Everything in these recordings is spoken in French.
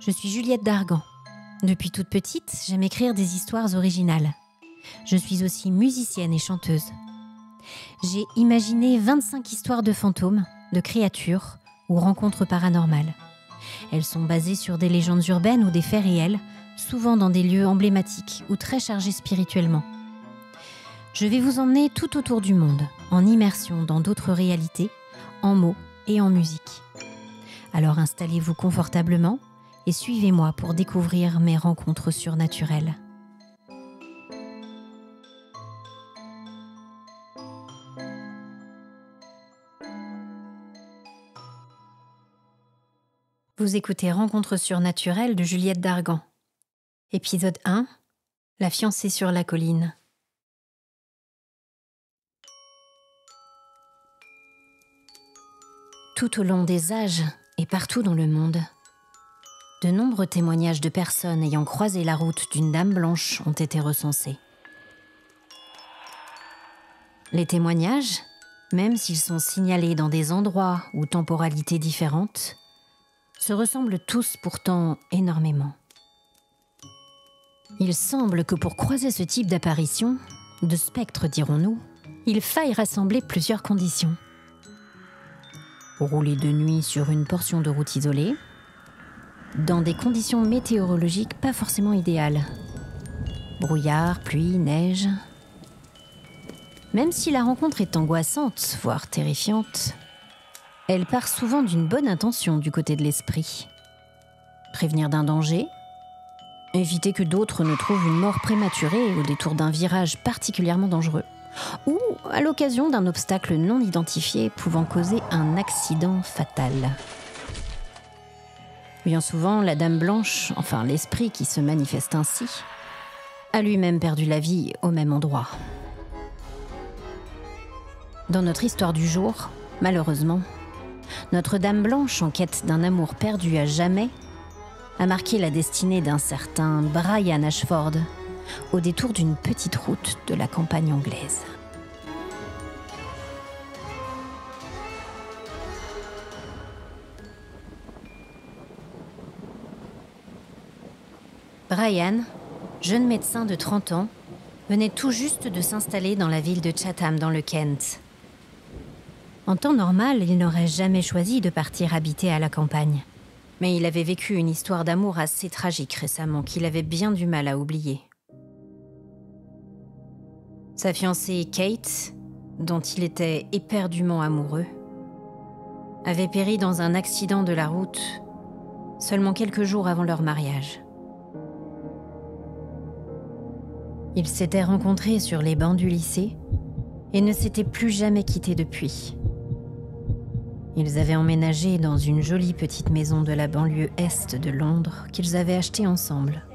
Je suis Juliette Dargan. Depuis toute petite, j'aime écrire des histoires originales. Je suis aussi musicienne et chanteuse. J'ai imaginé 25 histoires de fantômes, de créatures ou rencontres paranormales. Elles sont basées sur des légendes urbaines ou des faits réels, souvent dans des lieux emblématiques ou très chargés spirituellement. Je vais vous emmener tout autour du monde, en immersion dans d'autres réalités, en mots et en musique. Alors installez-vous confortablement et suivez-moi pour découvrir mes rencontres surnaturelles. Vous écoutez Rencontres surnaturelles de Juliette Dargan. Épisode 1, La fiancée sur la colline. Tout au long des âges et partout dans le monde, de nombreux témoignages de personnes ayant croisé la route d'une dame blanche ont été recensés. Les témoignages, même s'ils sont signalés dans des endroits ou temporalités différentes, se ressemblent tous pourtant énormément. Il semble que pour croiser ce type d'apparition, de spectre dirons-nous, il faille rassembler plusieurs conditions. Rouler de nuit sur une portion de route isolée, dans des conditions météorologiques pas forcément idéales. Brouillard, pluie, neige. Même si la rencontre est angoissante, voire terrifiante, elle part souvent d'une bonne intention du côté de l'esprit. Prévenir d'un danger, éviter que d'autres ne trouvent une mort prématurée au détour d'un virage particulièrement dangereux, ou à l'occasion d'un obstacle non identifié pouvant causer un accident fatal. Bien souvent, la dame blanche, enfin l'esprit qui se manifeste ainsi, a lui-même perdu la vie au même endroit. Dans notre histoire du jour, malheureusement, notre dame blanche, en quête d'un amour perdu à jamais, a marqué la destinée d'un certain Brian Ashford au détour d'une petite route de la campagne anglaise. Brian, jeune médecin de 30 ans, venait tout juste de s'installer dans la ville de Chatham dans le Kent. En temps normal, il n'aurait jamais choisi de partir habiter à la campagne. Mais il avait vécu une histoire d'amour assez tragique récemment qu'il avait bien du mal à oublier. Sa fiancée Kate, dont il était éperdument amoureux, avait péri dans un accident de la route seulement quelques jours avant leur mariage. Ils s'étaient rencontrés sur les bancs du lycée et ne s'étaient plus jamais quittés depuis. Ils avaient emménagé dans une jolie petite maison de la banlieue est de Londres qu'ils avaient achetée ensemble.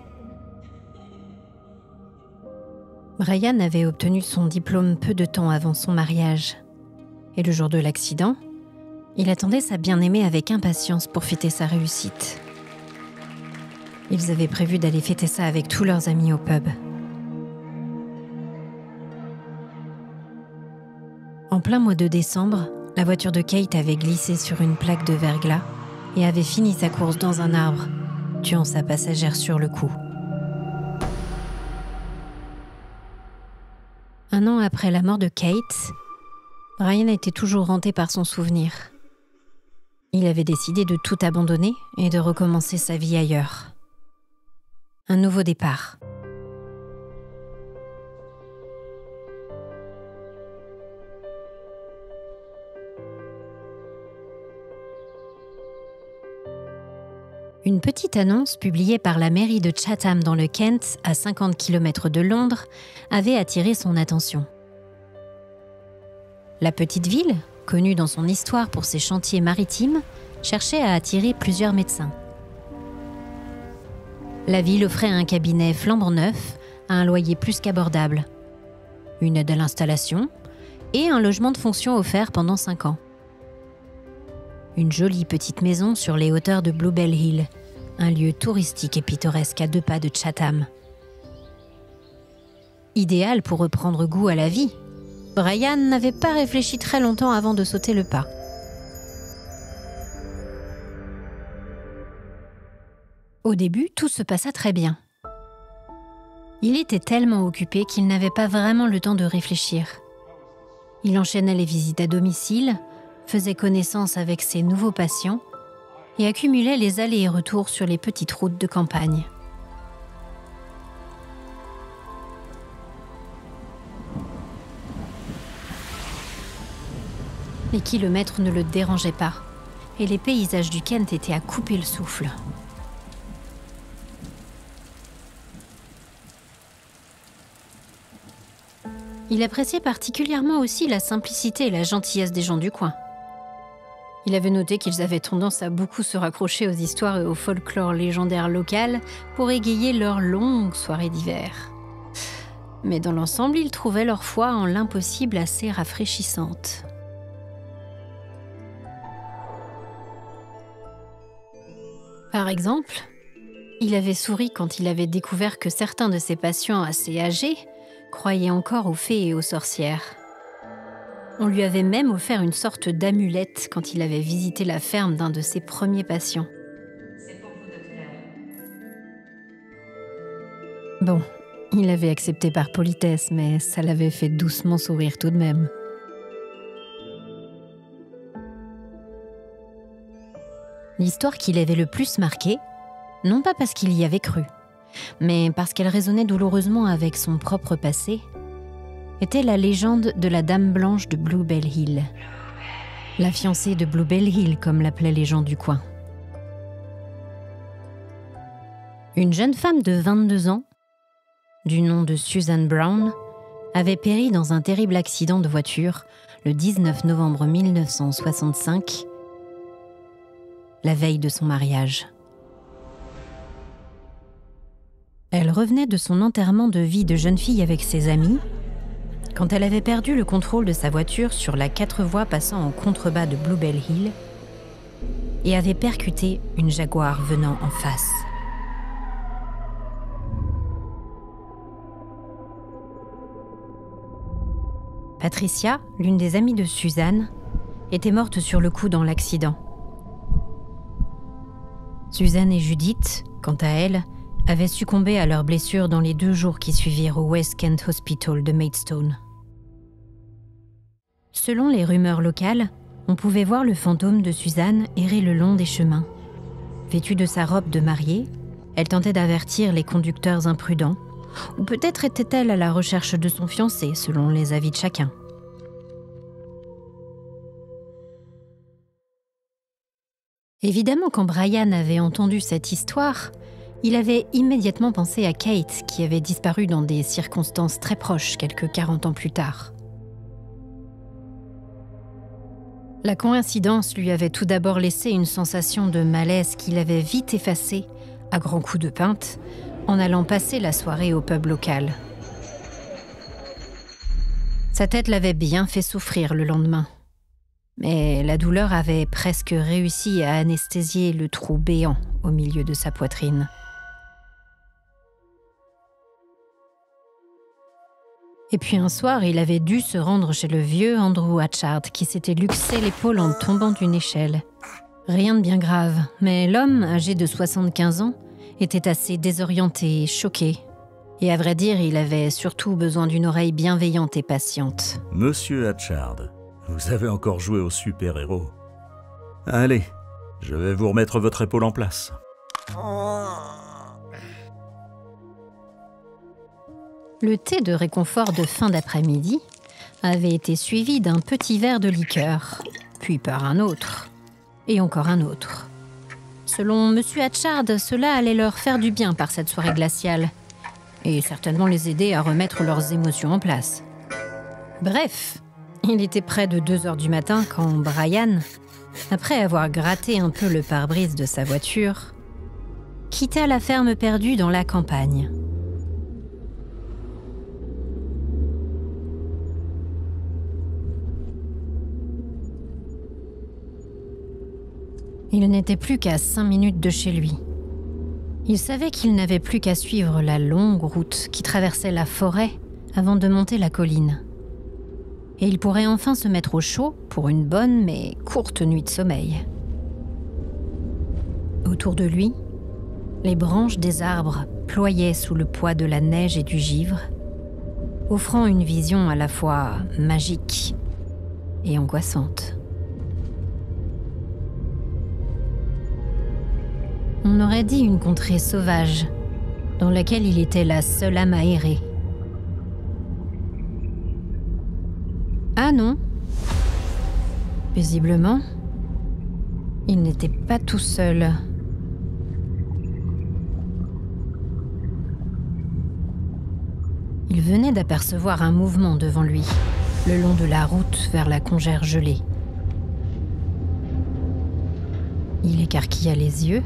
Brian avait obtenu son diplôme peu de temps avant son mariage. Et le jour de l'accident, il attendait sa bien-aimée avec impatience pour fêter sa réussite. Ils avaient prévu d'aller fêter ça avec tous leurs amis au pub. En plein mois de décembre, la voiture de Kate avait glissé sur une plaque de verglas et avait fini sa course dans un arbre, tuant sa passagère sur le coup. Un an après la mort de Kate, Brian était toujours hanté par son souvenir. Il avait décidé de tout abandonner et de recommencer sa vie ailleurs. Un nouveau départ. Une petite annonce publiée par la mairie de Chatham dans le Kent, à 50 km de Londres, avait attiré son attention. La petite ville, connue dans son histoire pour ses chantiers maritimes, cherchait à attirer plusieurs médecins. La ville offrait un cabinet flambant neuf à un loyer plus qu'abordable, une aide à l'installation et un logement de fonction offert pendant 5 ans. Une jolie petite maison sur les hauteurs de Bluebell Hill, un lieu touristique et pittoresque à 2 pas de Chatham. Idéal pour reprendre goût à la vie, Brian n'avait pas réfléchi très longtemps avant de sauter le pas. Au début, tout se passa très bien. Il était tellement occupé qu'il n'avait pas vraiment le temps de réfléchir. Il enchaînait les visites à domicile, faisait connaissance avec ses nouveaux patients et accumulait les allers et retours sur les petites routes de campagne. Les kilomètres ne le dérangeaient pas, et les paysages du Kent étaient à couper le souffle. Il appréciait particulièrement aussi la simplicité et la gentillesse des gens du coin. Il avait noté qu'ils avaient tendance à beaucoup se raccrocher aux histoires et au folklore légendaire local pour égayer leurs longues soirées d'hiver. Mais dans l'ensemble, il trouvait leur foi en l'impossible assez rafraîchissante. Par exemple, il avait souri quand il avait découvert que certains de ses patients assez âgés croyaient encore aux fées et aux sorcières. On lui avait même offert une sorte d'amulette quand il avait visité la ferme d'un de ses premiers patients. C'est pour vous, docteur. Bon, il avait accepté par politesse, mais ça l'avait fait doucement sourire tout de même. L'histoire qui l'avait le plus marqué, non pas parce qu'il y avait cru, mais parce qu'elle résonnait douloureusement avec son propre passé, était la légende de la Dame Blanche de Bluebell Hill. La fiancée de Bluebell Hill, comme l'appelaient les gens du coin. Une jeune femme de 22 ans, du nom de Susan Brown, avait péri dans un terrible accident de voiture le 19 novembre 1965, la veille de son mariage. Elle revenait de son enterrement de vie de jeune fille avec ses amis, quand elle avait perdu le contrôle de sa voiture sur la 4 voies passant en contrebas de Bluebell Hill et avait percuté une Jaguar venant en face. Patricia, l'une des amies de Suzanne, était morte sur le coup dans l'accident. Suzanne et Judith, quant à elles, avaient succombé à leurs blessures dans les 2 jours qui suivirent au West Kent Hospital de Maidstone. Selon les rumeurs locales, on pouvait voir le fantôme de Suzanne errer le long des chemins. Vêtue de sa robe de mariée, elle tentait d'avertir les conducteurs imprudents, ou peut-être était-elle à la recherche de son fiancé, selon les avis de chacun. Évidemment, quand Brian avait entendu cette histoire, il avait immédiatement pensé à Kate, qui avait disparu dans des circonstances très proches quelques 40 ans plus tard. La coïncidence lui avait tout d'abord laissé une sensation de malaise qu'il avait vite effacée, à grands coups de pinte, en allant passer la soirée au pub local. Sa tête l'avait bien fait souffrir le lendemain. Mais la douleur avait presque réussi à anesthésier le trou béant au milieu de sa poitrine. Et puis un soir, il avait dû se rendre chez le vieux Andrew Hatchard qui s'était luxé l'épaule en tombant d'une échelle. Rien de bien grave, mais l'homme, âgé de 75 ans, était assez désorienté et choqué. Et à vrai dire, il avait surtout besoin d'une oreille bienveillante et patiente. Monsieur Hatchard, vous avez encore joué au super-héros. Allez, je vais vous remettre votre épaule en place. Le thé de réconfort de fin d'après-midi avait été suivi d'un petit verre de liqueur, puis par un autre, et encore un autre. Selon M. Hatchard, cela allait leur faire du bien par cette soirée glaciale, et certainement les aider à remettre leurs émotions en place. Bref, il était près de 2h du matin quand Brian, après avoir gratté un peu le pare-brise de sa voiture, quitta la ferme perdue dans la campagne. Il n'était plus qu'à 5 minutes de chez lui. Il savait qu'il n'avait plus qu'à suivre la longue route qui traversait la forêt avant de monter la colline. Et il pourrait enfin se mettre au chaud pour une bonne mais courte nuit de sommeil. Autour de lui, Les branches des arbres ployaient sous le poids de la neige et du givre, offrant une vision à la fois magique et angoissante. On aurait dit une contrée sauvage, dans laquelle il était la seule âme à errer. Ah non. Paisiblement, il n'était pas tout seul. Il venait d'apercevoir un mouvement devant lui, le long de la route vers la congère gelée. Il écarquilla les yeux.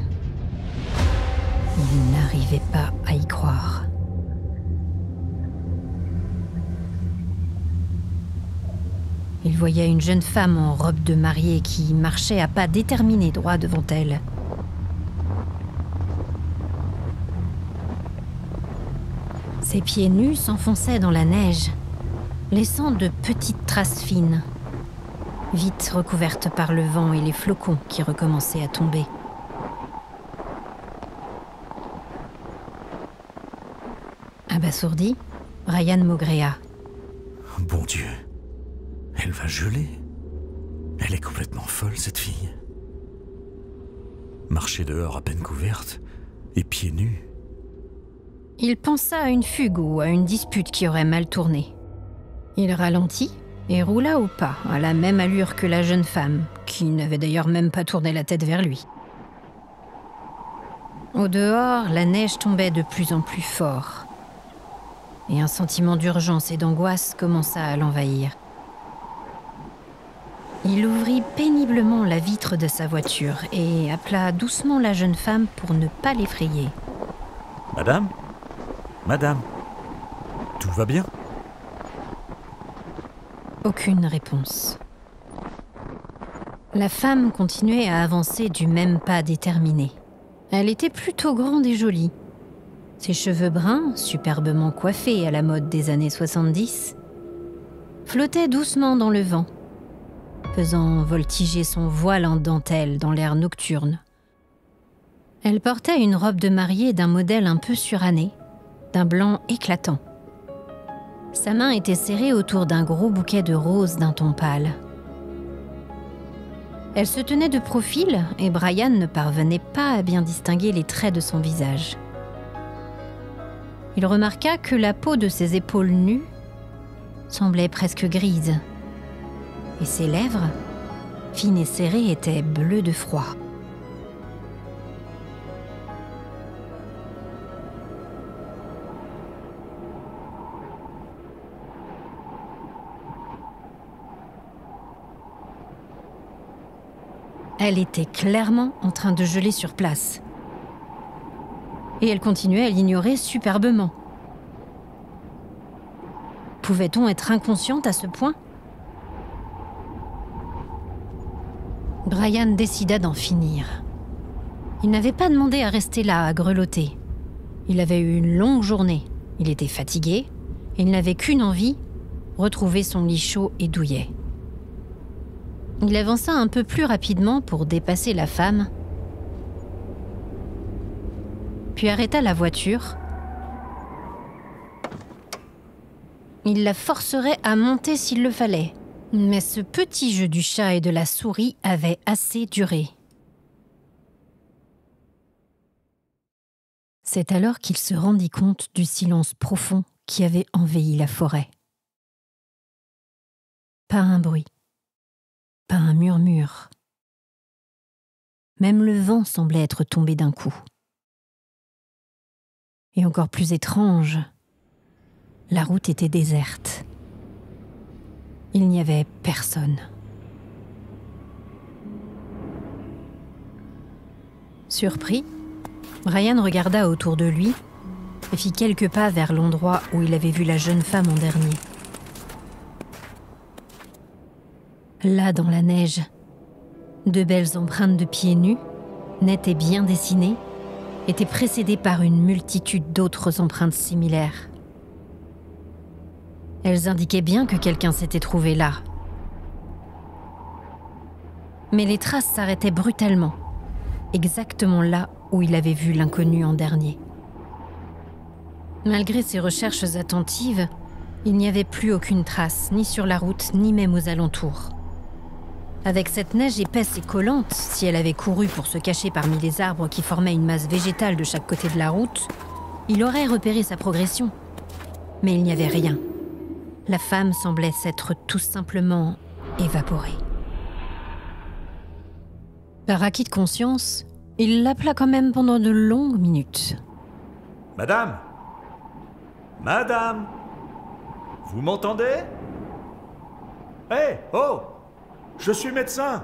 Il n'arrivait pas à y croire. Il voyait une jeune femme en robe de mariée qui marchait à pas déterminés droit devant elle. Ses pieds nus s'enfonçaient dans la neige, laissant de petites traces fines, vite recouvertes par le vent et les flocons qui recommençaient à tomber. Abasourdi, Ryan maugréa. Bon Dieu, elle va geler. Elle est complètement folle, cette fille. Marcher dehors à peine couverte et pieds nus. Il pensa à une fugue ou à une dispute qui aurait mal tourné. Il ralentit et roula au pas, à la même allure que la jeune femme, qui n'avait d'ailleurs même pas tourné la tête vers lui. Au dehors, la neige tombait de plus en plus fort. Et un sentiment d'urgence et d'angoisse commença à l'envahir. Il ouvrit péniblement la vitre de sa voiture et appela doucement la jeune femme pour ne pas l'effrayer. « Madame ? Madame ? Tout va bien ? » Aucune réponse. La femme continuait à avancer du même pas déterminé. Elle était plutôt grande et jolie. Ses cheveux bruns, superbement coiffés à la mode des années 70, flottaient doucement dans le vent, faisant voltiger son voile en dentelle dans l'air nocturne. Elle portait une robe de mariée d'un modèle un peu suranné, d'un blanc éclatant. Sa main était serrée autour d'un gros bouquet de roses d'un ton pâle. Elle se tenait de profil et Brian ne parvenait pas à bien distinguer les traits de son visage. Il remarqua que la peau de ses épaules nues semblait presque grise, et ses lèvres, fines et serrées, étaient bleues de froid. Elle était clairement en train de geler sur place. Et elle continuait à l'ignorer superbement. Pouvait-on être inconsciente à ce point ? Brian décida d'en finir. Il n'avait pas demandé à rester là, à grelotter. Il avait eu une longue journée, il était fatigué, et il n'avait qu'une envie, retrouver son lit chaud et douillet. Il avança un peu plus rapidement pour dépasser la femme, puis arrêta la voiture. Il la forcerait à monter s'il le fallait, mais ce petit jeu du chat et de la souris avait assez duré. C'est alors qu'il se rendit compte du silence profond qui avait envahi la forêt. Pas un bruit, pas un murmure. Même le vent semblait être tombé d'un coup. Et encore plus étrange, la route était déserte. Il n'y avait personne. Surpris, Brian regarda autour de lui et fit quelques pas vers l'endroit où il avait vu la jeune femme en dernier. Là, dans la neige, de belles empreintes de pieds nus, nettes et bien dessinées, étaient précédées par une multitude d'autres empreintes similaires. Elles indiquaient bien que quelqu'un s'était trouvé là. Mais les traces s'arrêtaient brutalement, exactement là où il avait vu l'inconnu en dernier. Malgré ses recherches attentives, il n'y avait plus aucune trace, ni sur la route, ni même aux alentours. Avec cette neige épaisse et collante, si elle avait couru pour se cacher parmi les arbres qui formaient une masse végétale de chaque côté de la route, il aurait repéré sa progression. Mais il n'y avait rien. La femme semblait s'être tout simplement évaporée. Par acquis de conscience, il l'appela quand même pendant de longues minutes. « Madame ? Madame ? Vous m'entendez ? Hé, oh ! Je suis médecin.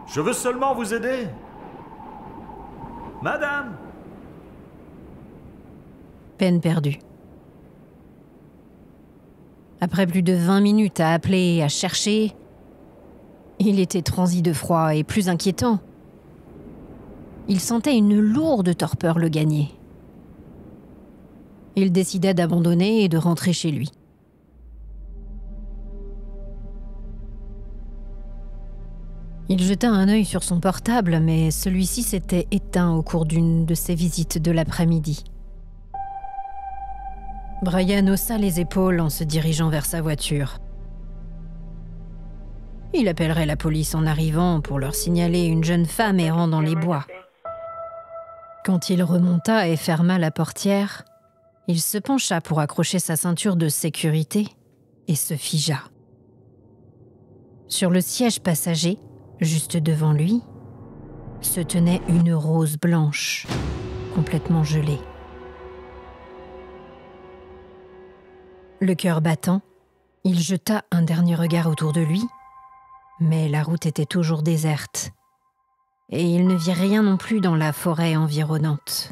Je veux seulement vous aider. Madame !» Peine perdue. Après plus de 20 minutes à appeler et à chercher, il était transi de froid et plus inquiétant. Il sentait une lourde torpeur le gagner. Il décida d'abandonner et de rentrer chez lui. Il jeta un œil sur son portable, mais celui-ci s'était éteint au cours d'une de ses visites de l'après-midi. Brian haussa les épaules en se dirigeant vers sa voiture. Il appellerait la police en arrivant pour leur signaler une jeune femme errant dans les bois. Quand il remonta et ferma la portière, il se pencha pour accrocher sa ceinture de sécurité et se figea. Sur le siège passager, juste devant lui, se tenait une rose blanche, complètement gelée. Le cœur battant, il jeta un dernier regard autour de lui, mais la route était toujours déserte, et il ne vit rien non plus dans la forêt environnante.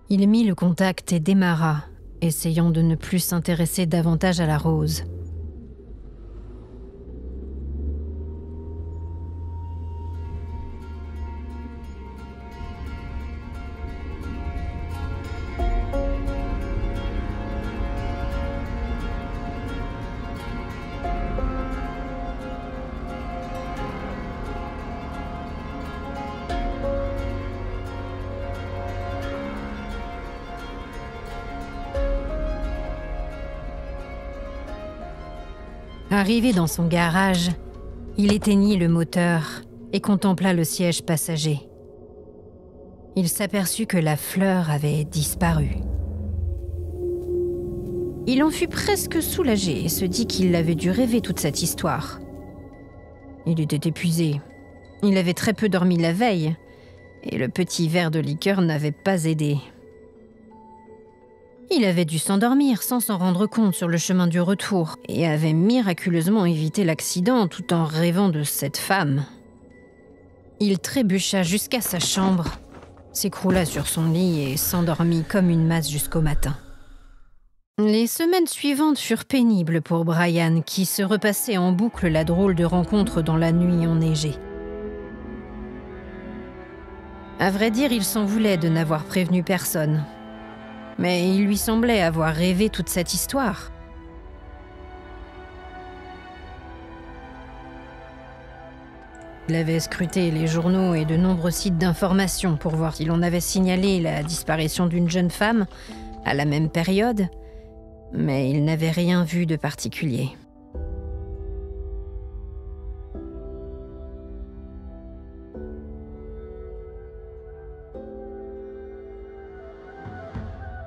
Il mit le contact et démarra, essayant de ne plus s'intéresser davantage à la rose. Arrivé dans son garage, il éteignit le moteur et contempla le siège passager. Il s'aperçut que la fleur avait disparu. Il en fut presque soulagé et se dit qu'il avait dû rêver toute cette histoire. Il était épuisé. Il avait très peu dormi la veille et le petit verre de liqueur n'avait pas aidé. Il avait dû s'endormir sans s'en rendre compte sur le chemin du retour et avait miraculeusement évité l'accident tout en rêvant de cette femme. Il trébucha jusqu'à sa chambre, s'écroula sur son lit et s'endormit comme une masse jusqu'au matin. Les semaines suivantes furent pénibles pour Brian, qui se repassait en boucle la drôle de rencontre dans la nuit enneigée. À vrai dire, il s'en voulait de n'avoir prévenu personne. Mais il lui semblait avoir rêvé toute cette histoire. Il avait scruté les journaux et de nombreux sites d'information pour voir si l'on avait signalé la disparition d'une jeune femme à la même période, mais il n'avait rien vu de particulier.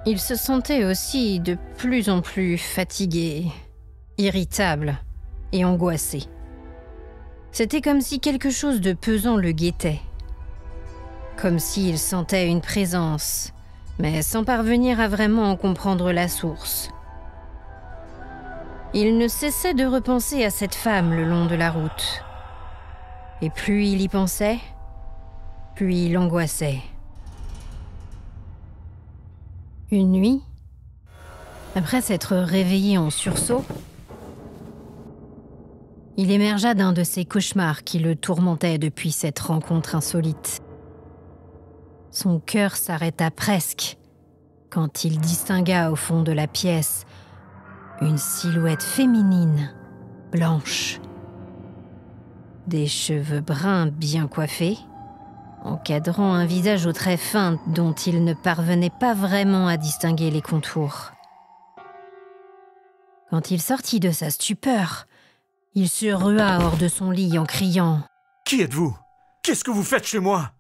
Il se sentait aussi de plus en plus fatigué, irritable et angoissé. C'était comme si quelque chose de pesant le guettait. Comme s'il sentait une présence, mais sans parvenir à vraiment en comprendre la source. Il ne cessait de repenser à cette femme le long de la route. Et plus il y pensait, plus il angoissait. Une nuit, après s'être réveillé en sursaut, il émergea d'un de ces cauchemars qui le tourmentaient depuis cette rencontre insolite. Son cœur s'arrêta presque quand il distingua au fond de la pièce une silhouette féminine, blanche. Des cheveux bruns bien coiffés, encadrant un visage aux traits fins dont il ne parvenait pas vraiment à distinguer les contours. Quand il sortit de sa stupeur, il se rua hors de son lit en criant « Qui êtes-vous? Qu'est-ce que vous faites chez moi ?»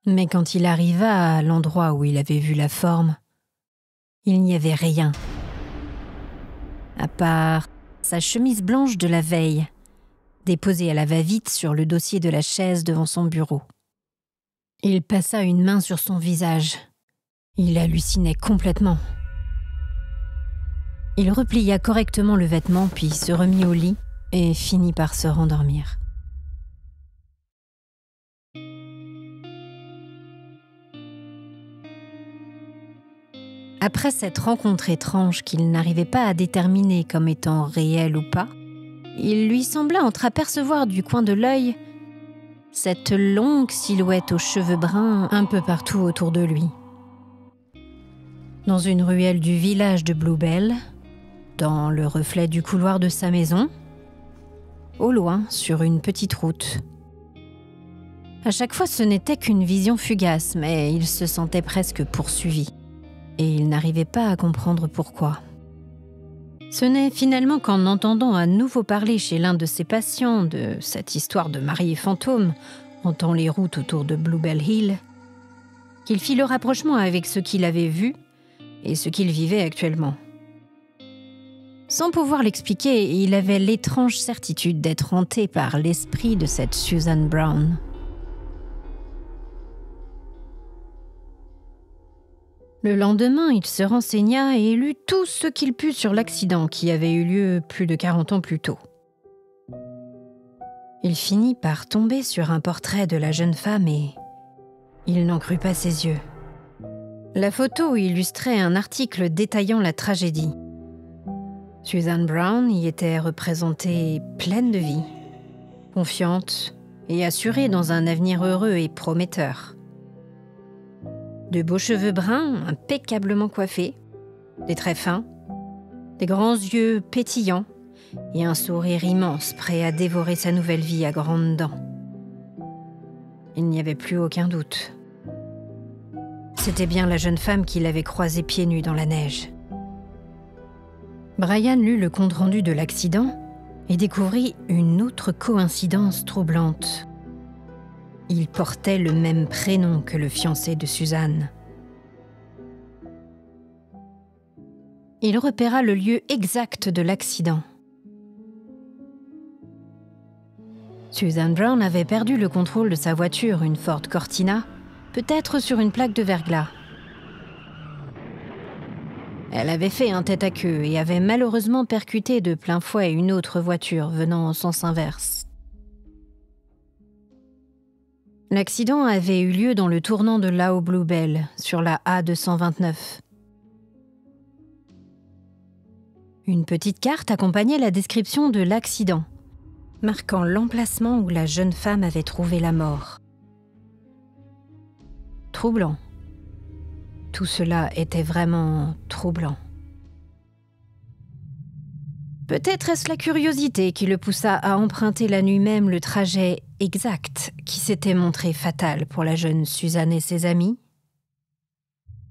Mais quand il arriva à l'endroit où il avait vu la forme, il n'y avait rien, à part sa chemise blanche de la veille, déposée à la va-vite sur le dossier de la chaise devant son bureau. Il passa une main sur son visage. Il hallucinait complètement. Il replia correctement le vêtement, puis se remit au lit et finit par se rendormir. Après cette rencontre étrange qu'il n'arrivait pas à déterminer comme étant réelle ou pas, il lui sembla entreapercevoir du coin de l'œil cette longue silhouette aux cheveux bruns un peu partout autour de lui. Dans une ruelle du village de Bluebell, dans le reflet du couloir de sa maison, au loin, sur une petite route. À chaque fois, ce n'était qu'une vision fugace, mais il se sentait presque poursuivi, et il n'arrivait pas à comprendre pourquoi. Ce n'est finalement qu'en entendant à nouveau parler chez l'un de ses patients de cette histoire de mariés fantômes hantant les routes autour de Bluebell Hill qu'il fit le rapprochement avec ce qu'il avait vu et ce qu'il vivait actuellement. Sans pouvoir l'expliquer, il avait l'étrange certitude d'être hanté par l'esprit de cette Susan Brown. Le lendemain, il se renseigna et lut tout ce qu'il put sur l'accident qui avait eu lieu plus de 40 ans plus tôt. Il finit par tomber sur un portrait de la jeune femme et il n'en crut pas ses yeux. La photo illustrait un article détaillant la tragédie. Susan Brown y était représentée pleine de vie, confiante et assurée dans un avenir heureux et prometteur. De beaux cheveux bruns, impeccablement coiffés, des traits fins, des grands yeux pétillants et un sourire immense prêt à dévorer sa nouvelle vie à grandes dents. Il n'y avait plus aucun doute. C'était bien la jeune femme qu'il avait croisée pieds nus dans la neige. Brian lut le compte-rendu de l'accident et découvrit une autre coïncidence troublante. Il portait le même prénom que le fiancé de Suzanne. Il repéra le lieu exact de l'accident. Susan Brown avait perdu le contrôle de sa voiture, une Ford Cortina, peut-être sur une plaque de verglas. Elle avait fait un tête-à-queue et avait malheureusement percuté de plein fouet une autre voiture venant en sens inverse. L'accident avait eu lieu dans le tournant de Lough Bluebell, sur la A229. Une petite carte accompagnait la description de l'accident, marquant l'emplacement où la jeune femme avait trouvé la mort. Troublant. Tout cela était vraiment troublant. Peut-être est-ce la curiosité qui le poussa à emprunter la nuit même le trajet exact qui s'était montré fatal pour la jeune Suzanne et ses amis.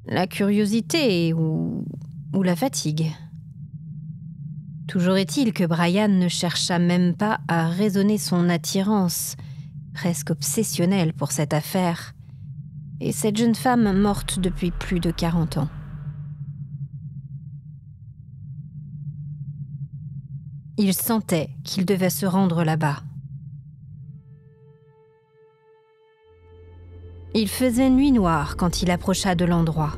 La curiosité ou la fatigue. Toujours est-il que Brian ne chercha même pas à raisonner son attirance, presque obsessionnelle pour cette affaire, et cette jeune femme morte depuis plus de 40 ans. Il sentait qu'il devait se rendre là-bas. Il faisait nuit noire quand il approcha de l'endroit.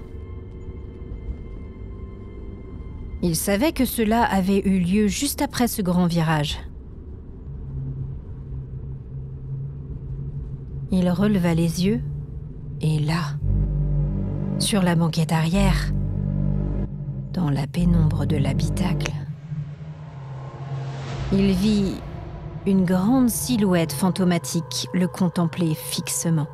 Il savait que cela avait eu lieu juste après ce grand virage. Il releva les yeux et là, sur la banquette arrière, dans la pénombre de l'habitacle, il vit une grande silhouette fantomatique le contempler fixement.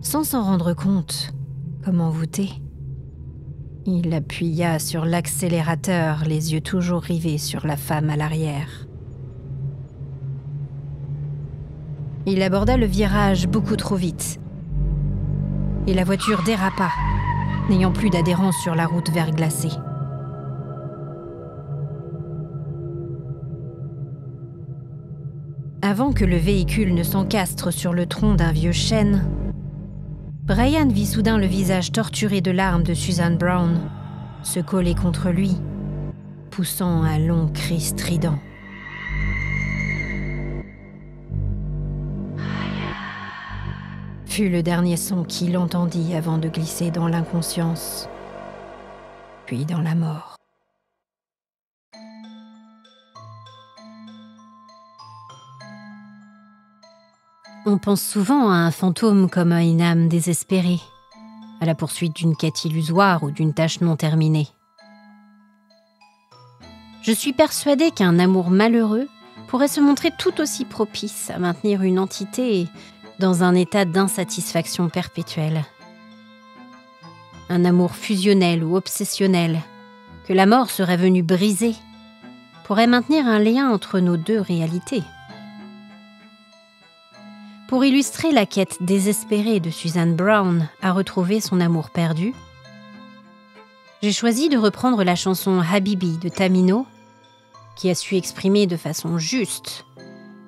Sans s'en rendre compte, comme envoûté, il appuya sur l'accélérateur, les yeux toujours rivés sur la femme à l'arrière. Il aborda le virage beaucoup trop vite. Et la voiture dérapa, n'ayant plus d'adhérence sur la route verglacée. Avant que le véhicule ne s'encastre sur le tronc d'un vieux chêne, Brian vit soudain le visage torturé de larmes de Susan Brown se coller contre lui, poussant un long cri strident. Fut le dernier son qu'il entendit avant de glisser dans l'inconscience, puis dans la mort. On pense souvent à un fantôme comme à une âme désespérée, à la poursuite d'une quête illusoire ou d'une tâche non terminée. Je suis persuadée qu'un amour malheureux pourrait se montrer tout aussi propice à maintenir une entité dans un état d'insatisfaction perpétuelle. Un amour fusionnel ou obsessionnel, que la mort serait venue briser, pourrait maintenir un lien entre nos deux réalités. Pour illustrer la quête désespérée de Susan Brown à retrouver son amour perdu, j'ai choisi de reprendre la chanson Habibi de Tamino, qui a su exprimer de façon juste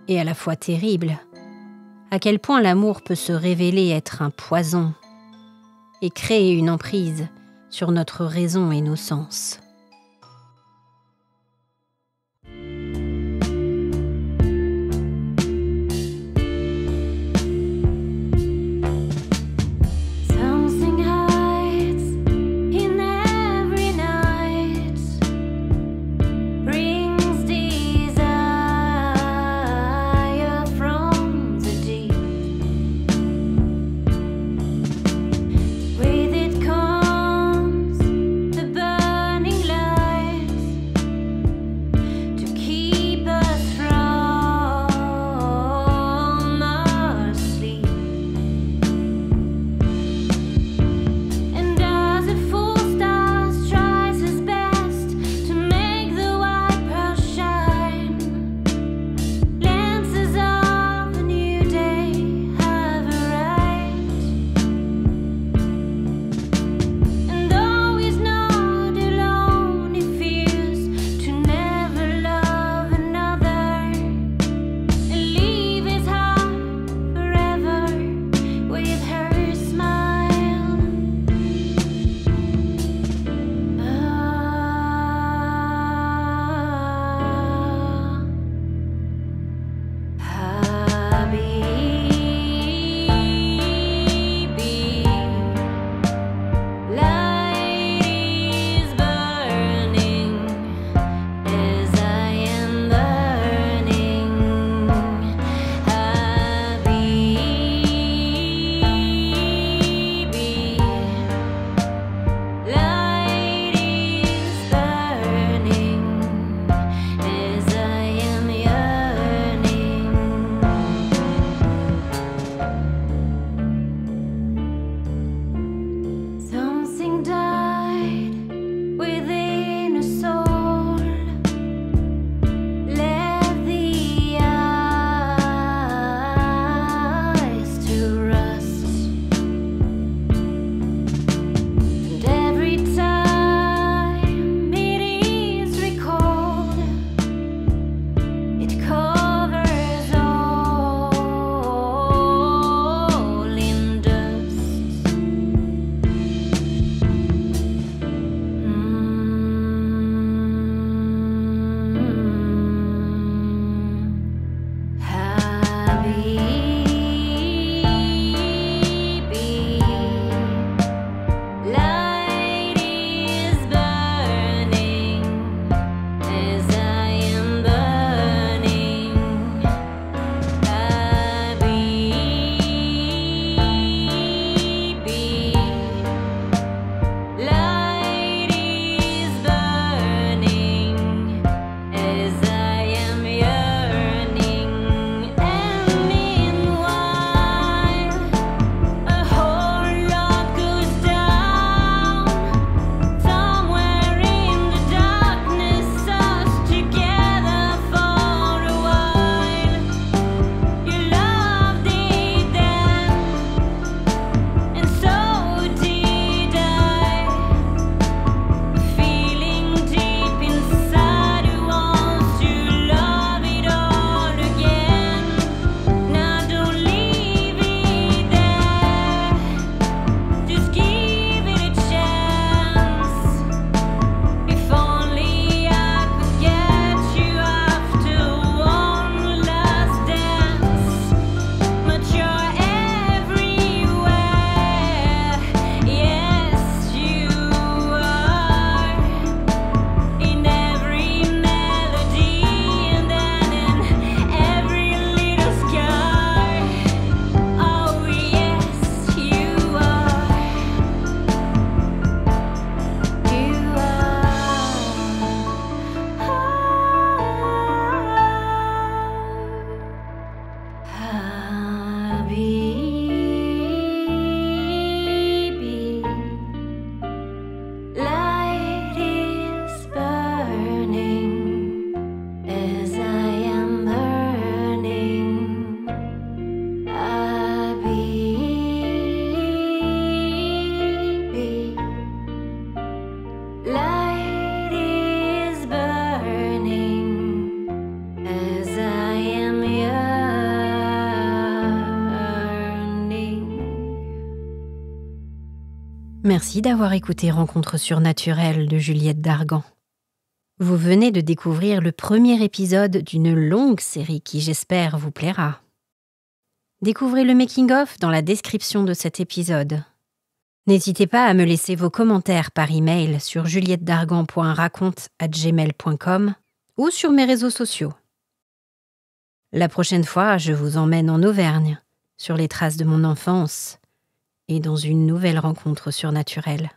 et à la fois terrible à quel point l'amour peut se révéler être un poison et créer une emprise sur notre raison et nos sens. Merci d'avoir écouté Rencontre surnaturelle de Juliette Dargan. Vous venez de découvrir le premier épisode d'une longue série qui, j'espère, vous plaira. Découvrez le making-of dans la description de cet épisode. N'hésitez pas à me laisser vos commentaires par email sur juliettedargan.raconte@gmail.com ou sur mes réseaux sociaux. La prochaine fois, je vous emmène en Auvergne, sur les traces de mon enfance et dans une nouvelle rencontre surnaturelle.